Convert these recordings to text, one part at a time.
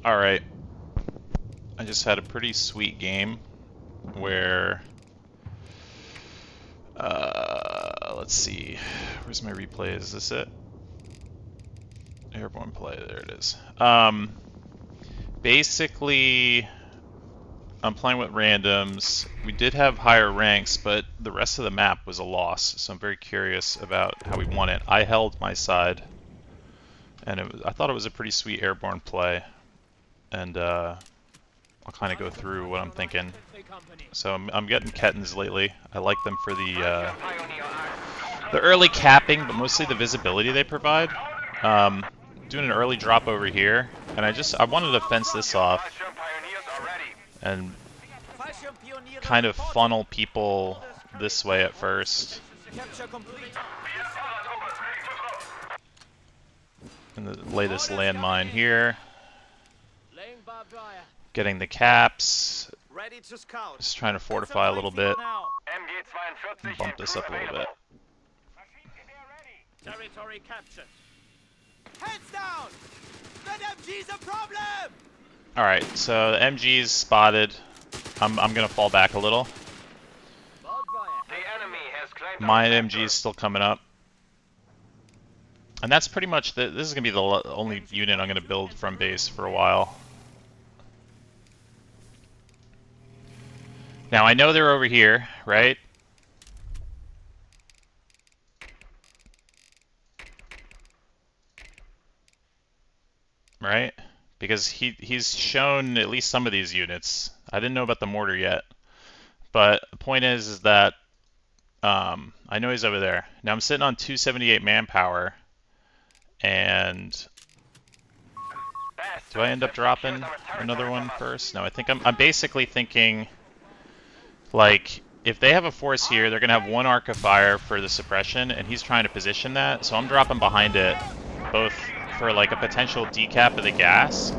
Alright, I just had a pretty sweet game where, let's see, where's my replay? Is this it? Airborne play, there it is. Basically, I'm playing with randoms. We did have higher ranks, but the rest of the map was a loss, so I'm very curious about how we won it. I held my side, and I thought it was a pretty sweet airborne play, and I'll kind of go through what I'm thinking. So I'm getting kettens lately. I like them for the early capping, but mostly the visibility they provide. Doing an early drop over here, and I wanted to fence this off and kind of funnel people this way at first. And lay this landmine here. Getting the caps. Just trying to fortify a little bit. And bump this up a little bit. Territory captured. Heads down! That MG's a problem! Alright, so the MG's spotted. I'm gonna fall back a little. My MG's still coming up. And that's pretty much this is gonna be the only unit I'm gonna build from base for a while. Now I know they're over here, right? Right? Because he's shown at least some of these units. I didn't know about the mortar yet. But the point is that I know he's over there. Now I'm sitting on 278 manpower, and do I end up dropping another one first? No, I think I'm basically thinking, like, if they have a force here, they're gonna have one arc of fire for the suppression, and he's trying to position that, so I'm dropping behind it, both for like a potential decap of the gas.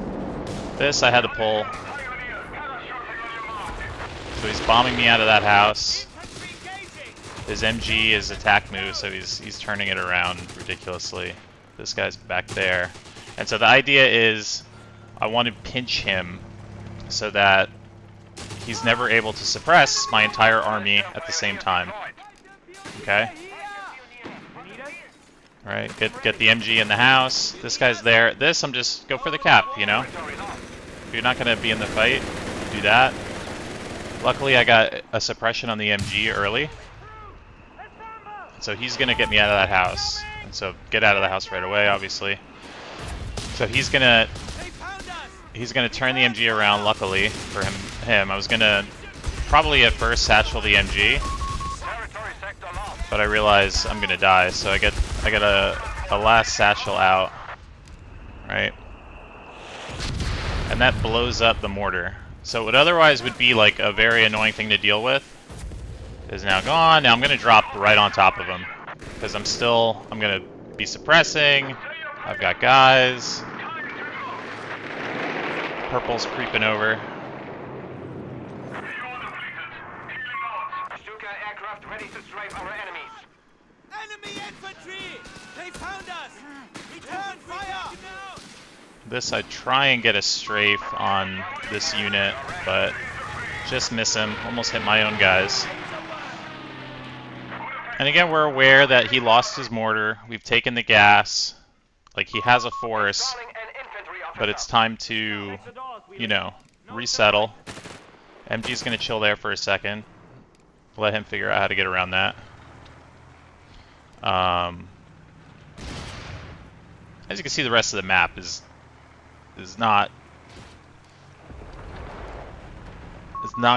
This I had to pull. So he's bombing me out of that house. His MG is attack move, so he's turning it around ridiculously. This guy's back there. And so the idea is I want to pinch him so that he's never able to suppress my entire army at the same time. Okay? Alright, get the MG in the house. This guy's there. This, I'm just go for the cap, you know? If you're not going to be in the fight, do that. Luckily, I got a suppression on the MG early. So he's going to get me out of that house. And so get out of the house right away, obviously. So he's going to turn the MG around, luckily for him. I was going to probably at first satchel the MG. But I realize I'm gonna die, so I get a last satchel out, right? And that blows up the mortar. So what otherwise would be like a very annoying thing to deal with is now gone. Now I'm gonna drop right on top of him because I'm gonna be suppressing. I've got guys. Purple's creeping over. Aircraft ready to strafe our enemies. Enemy infantry! They found us! Return fire! This I try and get a strafe on this unit, but just miss him. Almost hit my own guys. And again, we're aware that he lost his mortar. We've taken the gas. Like, he has a force. But it's time to, you know, resettle. MG's gonna chill there for a second. Let him figure out how to get around that. As you can see, the rest of the map is not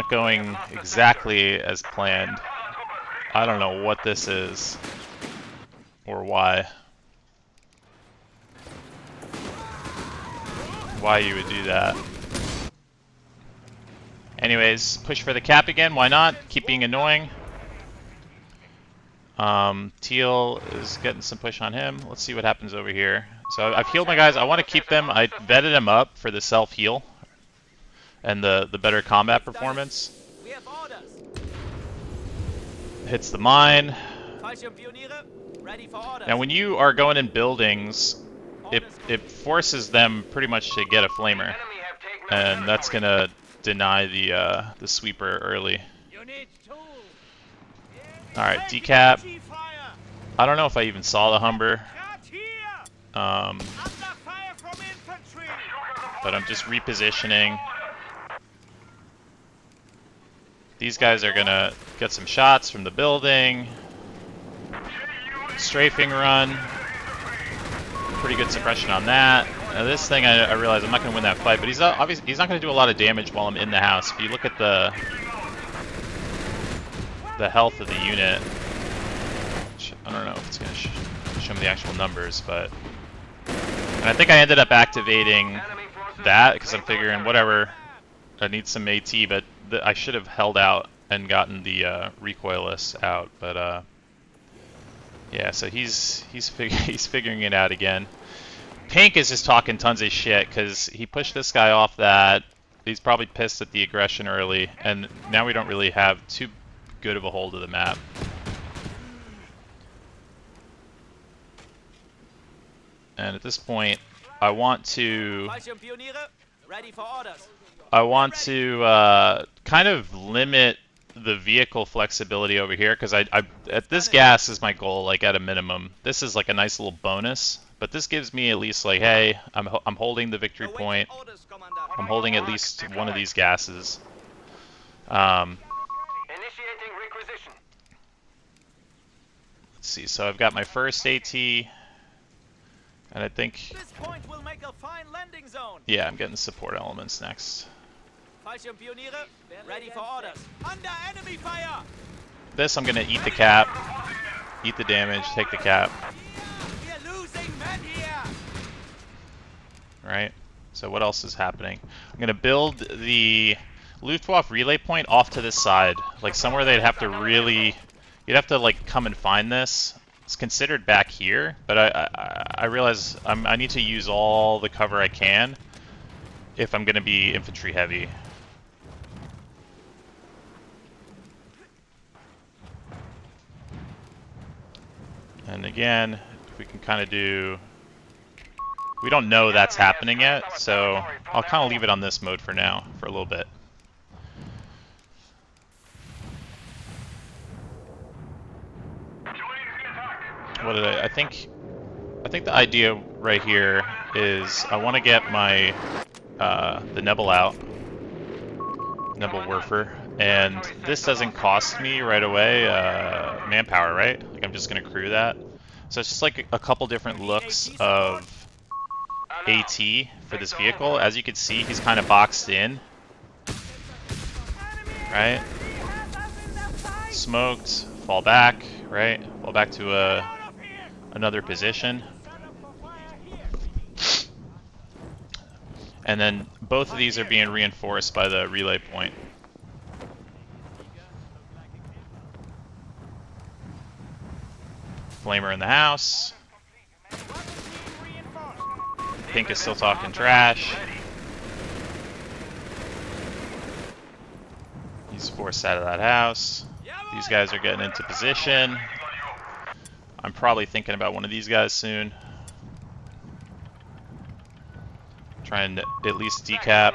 going exactly as planned. I don't know what this is or why you would do that. Anyways, push for the cap again. Why not? Keep being annoying. Teal is getting some push on him. Let's see what happens over here. So I've healed my guys. I want to keep them. I vetted them up for the self-heal and the better combat performance. Hits the mine. Now when you are going in buildings, it forces them pretty much to get a flamer. and that's gonna deny the sweeper early. All right, decap. I don't know if I even saw the Humber, but I'm just repositioning. These guys are gonna get some shots from the building. Strafing run. Pretty good suppression on that. Now this thing, I realize I'm not going to win that fight, but he's obviously he's not going to do a lot of damage while I'm in the house. If you look at the health of the unit, which I don't know if it's going to show me the actual numbers, but and I think I ended up activating that because I'm figuring whatever, I need some AT, but I should have held out and gotten the recoilless out, but yeah, so he's figuring it out again. Pink is just talking tons of shit because he pushed this guy off that. He's probably pissed at the aggression early, and now we don't really have too good of a hold of the map. And at this point, I want to kind of limit the vehicle flexibility over here because at this gas is my goal, like at a minimum. This is like a nice little bonus, but this gives me at least like, hey, I'm holding the victory point. I'm holding at least one of these gases. Let's see. So I've got my first AT, and I think yeah, I'm getting support elements next. Ready for orders. Under enemy fire. This I'm gonna eat the cap, eat the damage, take the cap. We're losing men here. Right. So what else is happening? I'm gonna build the Luftwaffe relay point off to this side, like somewhere they'd have to really, you'd have to like come and find this. It's considered back here, but I realize I need to use all the cover I can if I'm gonna be infantry heavy. And again, if we can kind of do... We don't know that's happening yet, so I'll kind of leave it on this mode for now, for a little bit. What did I think the idea right here is I want to get my the Nebel out, Nebelwerfer, and this doesn't cost me right away manpower, right? Like I'm just gonna crew that. So it's just like a couple different looks of AT for this vehicle. As you can see, he's kind of boxed in, right? Smoked, fall back, right? Fall back to another position. And then both of these are being reinforced by the relay point. Flamer in the house. Pink is still talking trash. He's forced out of that house. These guys are getting into position. I'm probably thinking about one of these guys soon. Trying to at least decap.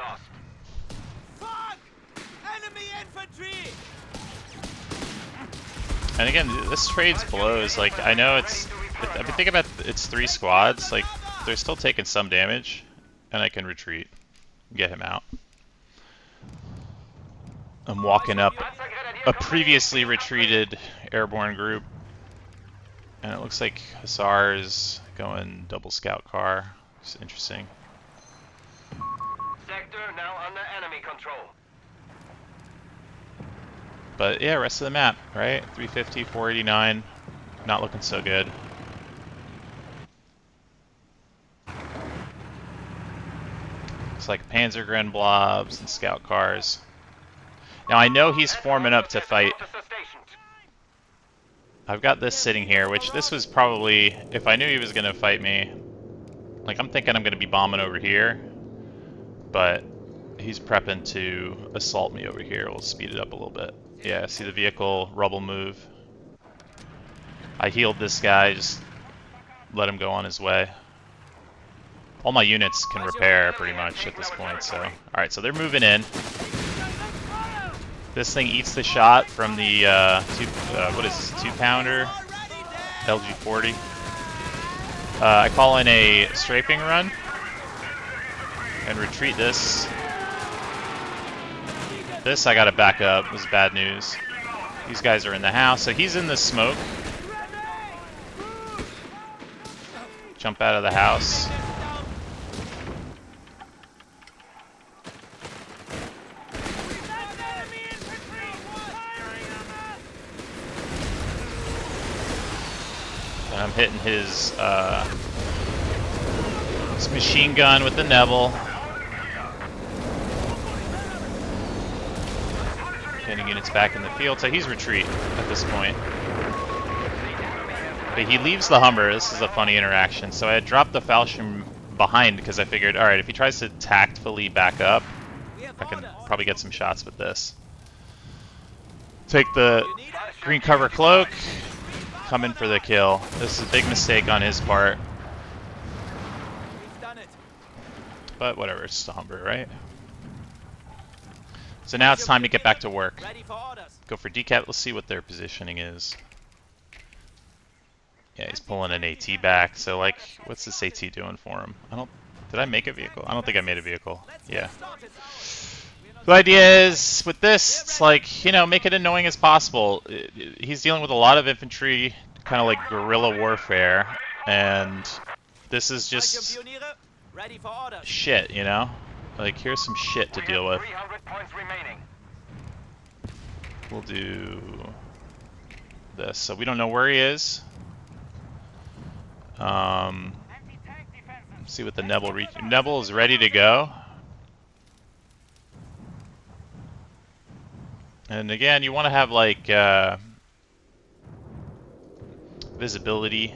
And again, this trades blows. Like, I know it's... I mean, think about it's 3 squads. Like, they're still taking some damage. And I can retreat. Get him out. I'm walking up a previously retreated airborne group. And it looks like Hussar is going double scout car. It's interesting. Sector now under enemy control. But yeah, rest of the map, right? 350, 489, not looking so good. It's like Panzergren blobs and scout cars. Now I know he's forming up to fight. I've got this sitting here, which this was probably, if I knew he was going to fight me, like I'm thinking I'm going to be bombing over here, but he's prepping to assault me over here. We'll speed it up a little bit. Yeah, see the vehicle rubble move. I healed this guy, just let him go on his way. All my units can repair pretty much at this point, so. Alright, so they're moving in. This thing eats the shot from the, what is this, 2-pounder LG-40. I call in a strafing run and retreat this. This I gotta back up, it was bad news. These guys are in the house, so he's in the smoke. Jump out of the house. And I'm hitting his machine gun with the Neville. Getting units back in the field, so he's retreat at this point. But he leaves the Hummer. This is a funny interaction. So I had dropped the Falchion behind because I figured, alright, if he tries to tactfully back up, I can probably get some shots with this. Take the green cover cloak, come in for the kill. This is a big mistake on his part. But whatever, it's just a Hummer, right? So now it's time to get back to work. Go for decat. Let's see what their positioning is. Yeah, he's pulling an AT back. So, like, what's this AT doing for him? Did I make a vehicle? I don't think I made a vehicle. Yeah. The idea is, with this, it's like, you know, make it annoying as possible. He's dealing with a lot of infantry, kind of like guerrilla warfare, and this is just shit, you know? Like, here's some shit to deal with. We'll do this. So we don't know where he is. See what the Neville reach. Neville is ready to go. And again, you want to have like visibility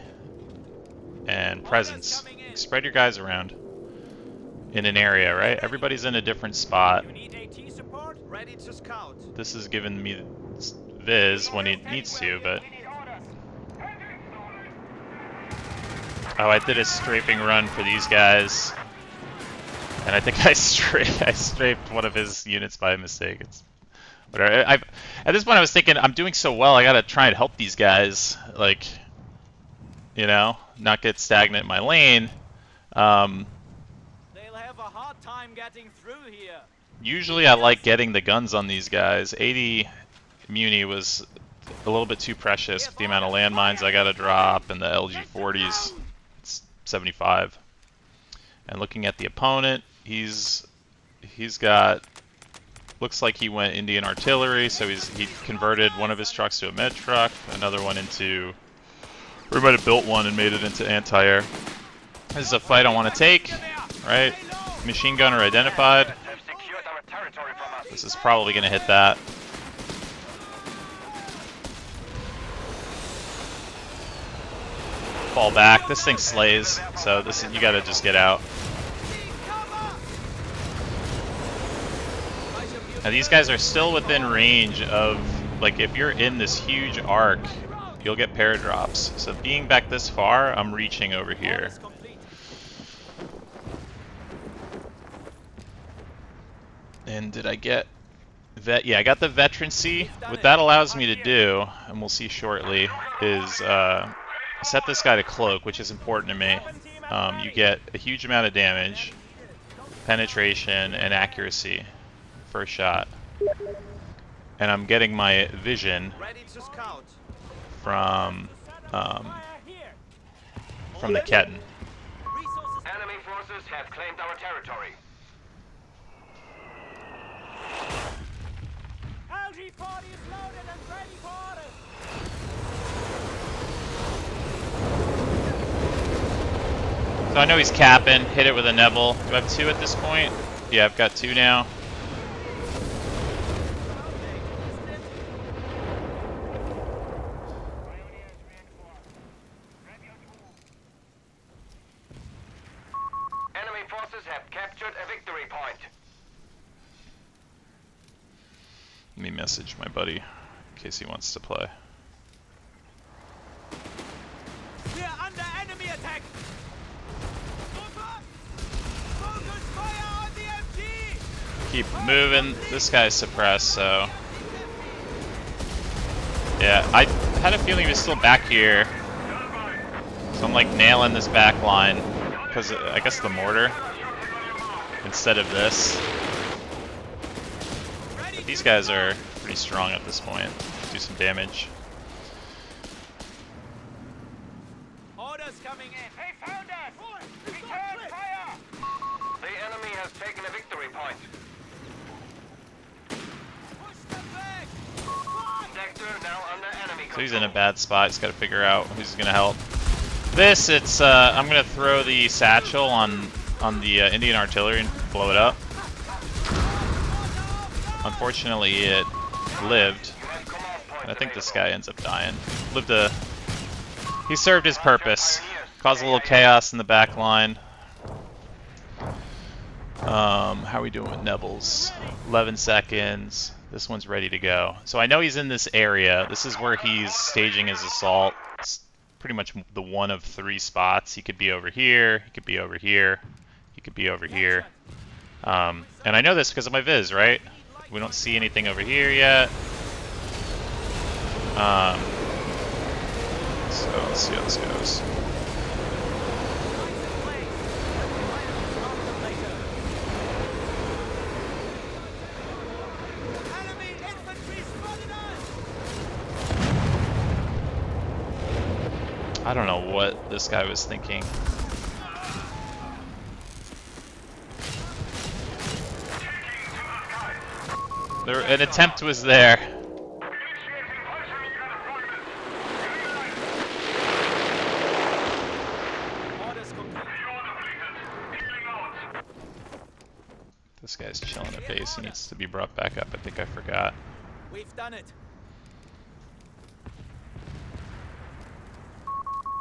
and presence. Spread your guys around in an area, right? Everybody's in a different spot. This is giving me Viz when he needs to, but... Oh, I did a strafing run for these guys. And I think I strafed one of his units by mistake. It's whatever. At this point I was thinking, I'm doing so well, I gotta try and help these guys. Like, you know, not get stagnant in my lane. They'll have a hard time getting through here. Usually I like getting the guns on these guys. 80 Muni was a little bit too precious with the amount of landmines I gotta drop, and the LG-40s, it's 75. And looking at the opponent, he's got, looks like he went Indian Artillery, so he converted one of his trucks to a med truck, another one into, or he might have built one and made it into anti-air. This is a fight I want to take, right? Machine gunner identified. This is probably going to hit that. Fall back. This thing slays, so you got to just get out. Now these guys are still within range of, like, if you're in this huge arc, you'll get paradrops. So being back this far, I'm reaching over here. And did I get vet? Yeah, I got the veterancy. What that allows me to do, and we'll see shortly, is set this guy to cloak, which is important to me. You get a huge amount of damage, penetration, and accuracy. First shot. And I'm getting my vision from the ketten. Enemy forces have claimed our territory. LG-40 is loaded and ready for orders. So I know he's capping. Hit it with a Neville. Do I have 2 at this point? Yeah, I've got 2 now. Enemy forces have captured a victory point. Let me message my buddy in case he wants to play. We are under enemy attack. Keep moving. This guy's suppressed, so... Yeah, I had a feeling he was still back here. So I'm like nailing this back line. Because I guess the mortar. Instead of this. But these guys are pretty strong at this point. Do some damage. Orders coming in. They found us! Return fire! The enemy has taken a victory point. Push them back! Sector now under enemy control. So he's in a bad spot. He's got to figure out who's going to help. This, it's, I'm going to throw the satchel on the Indian Artillery and blow it up. Unfortunately, it lived. And I think this guy ends up dying. He served his purpose. Caused a little chaos in the back line. How are we doing with Neville's? 11 seconds. This one's ready to go. So I know he's in this area. This is where he's staging his assault. It's pretty much the one of 3 spots. He could be over here. He could be over here. He could be over here. And I know this because of my viz, right? We don't see anything over here yet. So let's see how this goes. I don't know what this guy was thinking. An attempt was there. This guy's chilling at base. He needs to be brought back up. I think I forgot. We've done it.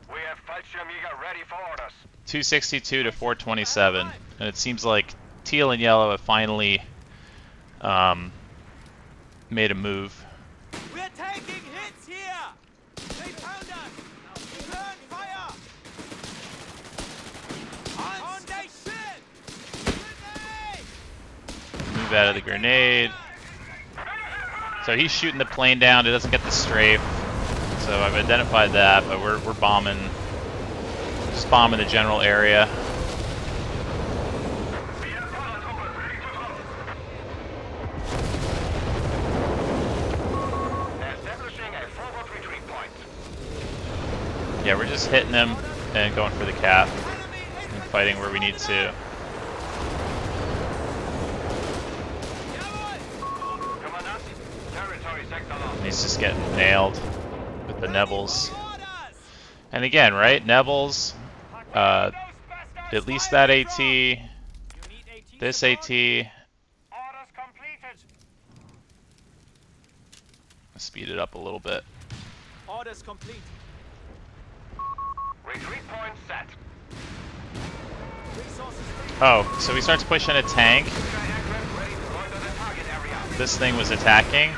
We have Fallschirmjäger ready for orders. 262 to 427, and it seems like teal and yellow have finally made a move. We're taking hits here. They found us. Return fire. On station. Move out of the grenade. So he's shooting the plane down. It doesn't get the strafe. So I've identified that, but we're bombing. Just bombing the general area. Yeah, we're just hitting them and going for the cap and fighting where we need to. And he's just getting nailed with the Neville's. And again, right, Neville's, at least that AT, this AT. Speed it up a little bit. Orders complete. Retreat point set. Oh, so he starts pushing a tank. This thing was attacking.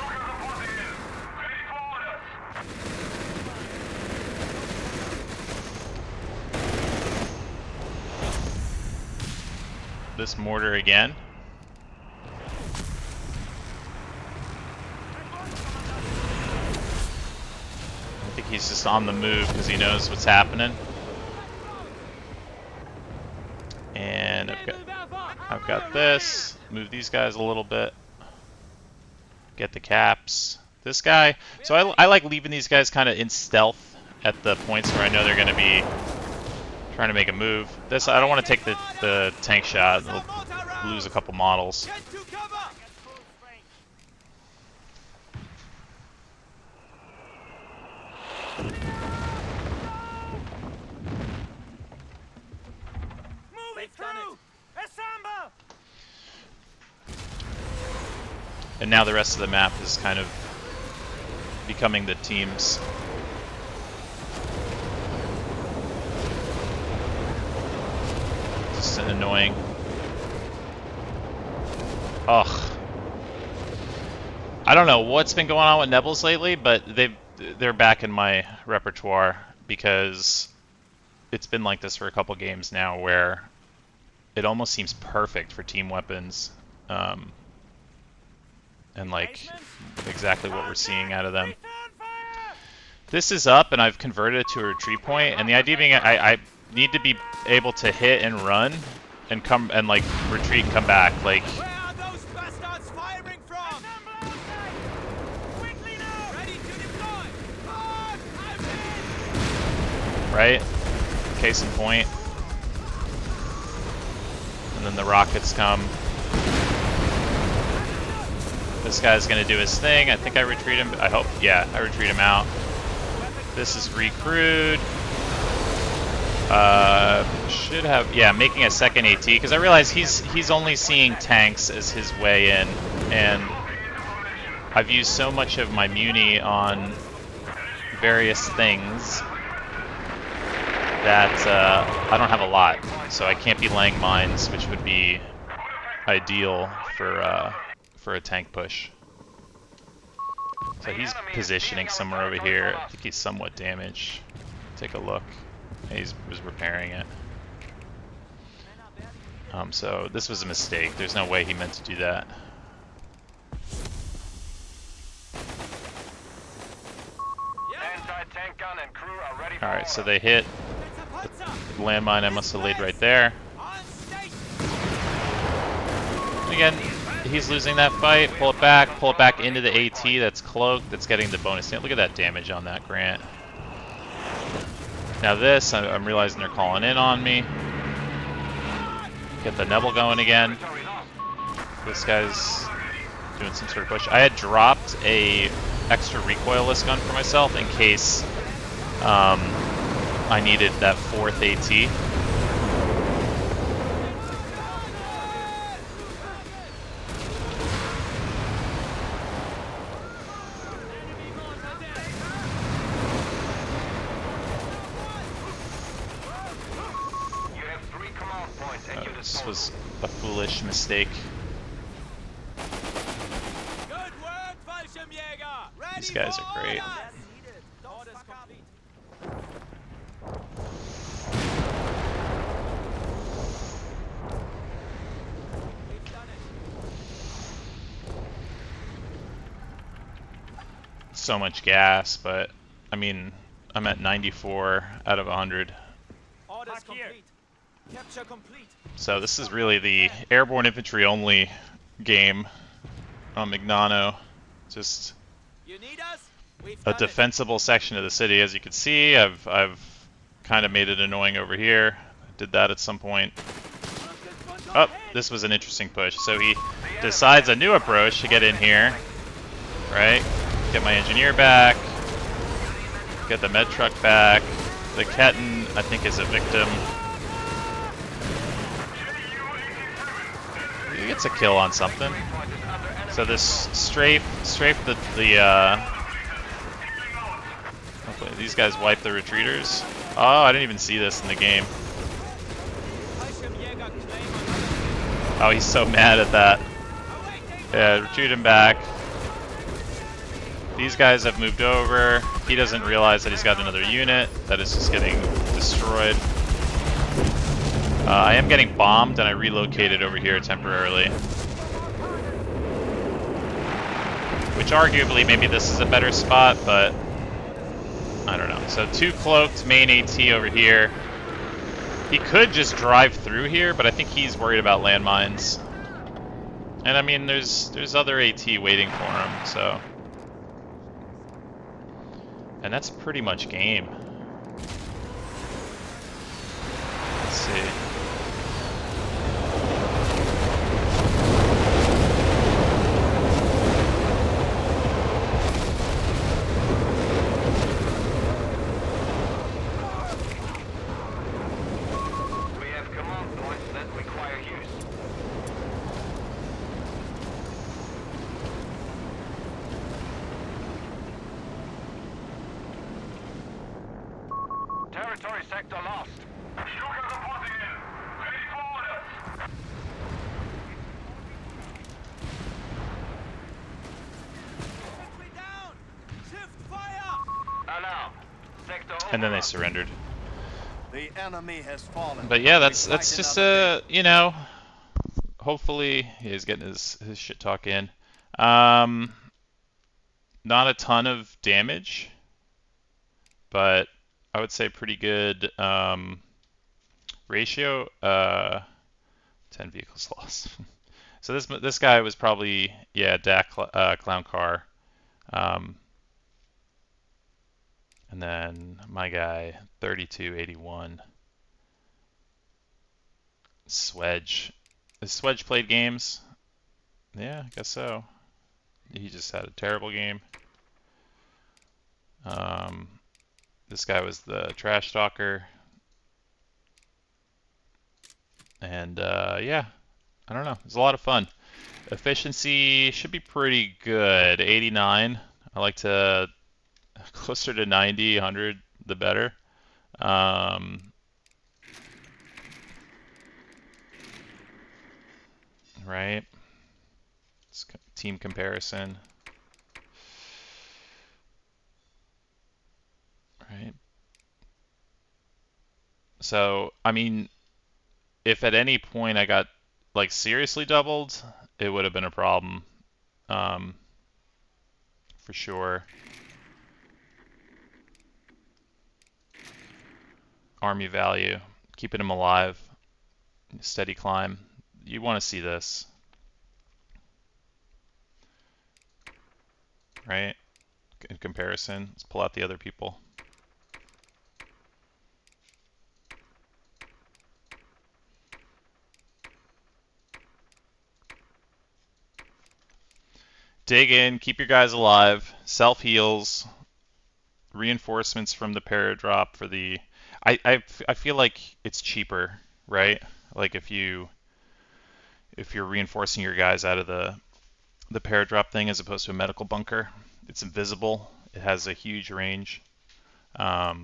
This mortar again. I think he's just on the move because he knows what's happening. And I've got this. Move these guys a little bit. Get the caps. This guy. So I like leaving these guys kind of in stealth at the points where I know they're going to be trying to make a move. This, I don't want to take the tank shot. We'll lose a couple models. And now the rest of the map is kind of becoming the teams. Just annoying. Ugh. I don't know what's been going on with Neville's lately, but they're back in my repertoire because it's been like this for a couple games now where it almost seems perfect for team weapons. and like exactly what we're seeing out of them. This is up, and I've converted it to a retreat point, and the idea being I need to be able to hit and run and come and like retreat and come back. Like, Where are those bastards firing from? Quickly now! Ready to deploy! On! right? Case in point. And then the rockets come. This guy's gonna do his thing. I think I retreat him. I hope. Yeah, I retreat him out. This is recrewed. Should have, yeah, making a second AT, because I realize he's only seeing tanks as his way in, and I've used so much of my muni on various things that I don't have a lot, so I can't be laying mines, which would be ideal for a tank push. So he's positioning somewhere over here. I think he's somewhat damaged. Take a look. He was repairing it. So this was a mistake. There's no way he meant to do that. Alright, so they hit the landmine I must have laid right there. And again, he's losing that fight. Pull it back into the AT that's cloaked, that's getting the bonus. Look at that damage on that Grant. Now this, I'm realizing they're calling in on me. Get the Nebel going again. This guy's doing some sort of push. I had dropped a extra recoilless gun for myself in case I needed that fourth AT. This was a foolish mistake. These guys are great. So much gas, but I mean, I'm at 94 out of 100. Orders complete. Capture complete. So this is really the airborne infantry only game on Mignano. Just You need us? a defensible section of the city. As you can see, I've kind of made it annoying over here. I did that at some point. Oh, this was an interesting push. So he decides a new approach to get in here, right? Get my engineer back, get the med truck back. The Ketten, I think, is a victim. He gets a kill on something. So this strafe hopefully these guys wipe the retreaters. Oh, I didn't even see this in the game. Oh, he's so mad at that. Yeah, retreat him back. These guys have moved over. He doesn't realize that he's got another unit that is just getting destroyed. I am getting bombed, and I relocated over here temporarily. Which arguably, maybe this is a better spot, but I don't know. So 2 cloaked, main AT over here. He could just drive through here, but I think he's worried about landmines. And I mean, there's other AT waiting for him, so. And that's pretty much game. Let's see. We have command points that require use. Territory sector lost. Sugar reporting in. Ready for orders. Infantry down. Shift fire. Alarm. Sector And then they surrendered. The enemy has fallen. But yeah, that's just you know, hopefully he's getting his shit talk in. Um, Not a ton of damage, but I would say pretty good ratio. 10 vehicles lost. So this guy was probably, yeah, clown car. Um, and then my guy 3281 Swedge. Has Swedge played games? Yeah, I guess so. He just had a terrible game. This guy was the trash talker. And yeah, I don't know. It was a lot of fun. Efficiency should be pretty good. 89. I like to closer to 90, 100, the better. Right? It's team comparison. Right? So, I mean, if at any point I got like seriously doubled, it would have been a problem. Um, for sure. Army value, keeping him alive, steady climb. You want to see this, right? In comparison, let's pull out the other people. Dig in, keep your guys alive, self heals, reinforcements from the paradrop for the. I feel like it's cheaper, right? Like if you're reinforcing your guys out of the paradrop thing as opposed to a medical bunker, it's invisible. It has a huge range. A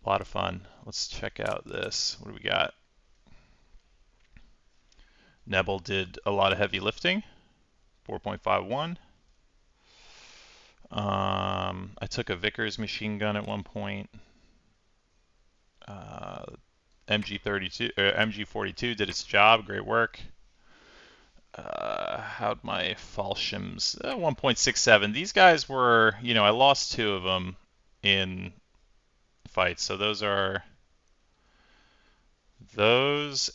lot of fun. Let's check out this. What do we got? Nebel did a lot of heavy lifting, 4.51. I took a Vickers machine gun at one point. MG42 did its job, great work. How'd my Fallschims? 1.67. These guys were, I lost two of them in fights. So those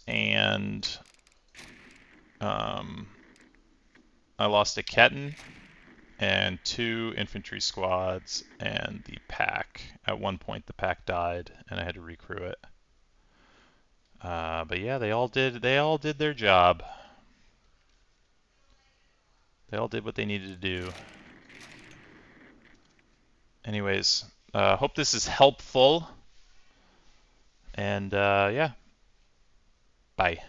and I lost a ketten and two infantry squads and the pack. At one point, the pack died, and I had to recrew it. But yeah, they all did their job. They all did what they needed to do. Anyways, hope this is helpful. And yeah, bye.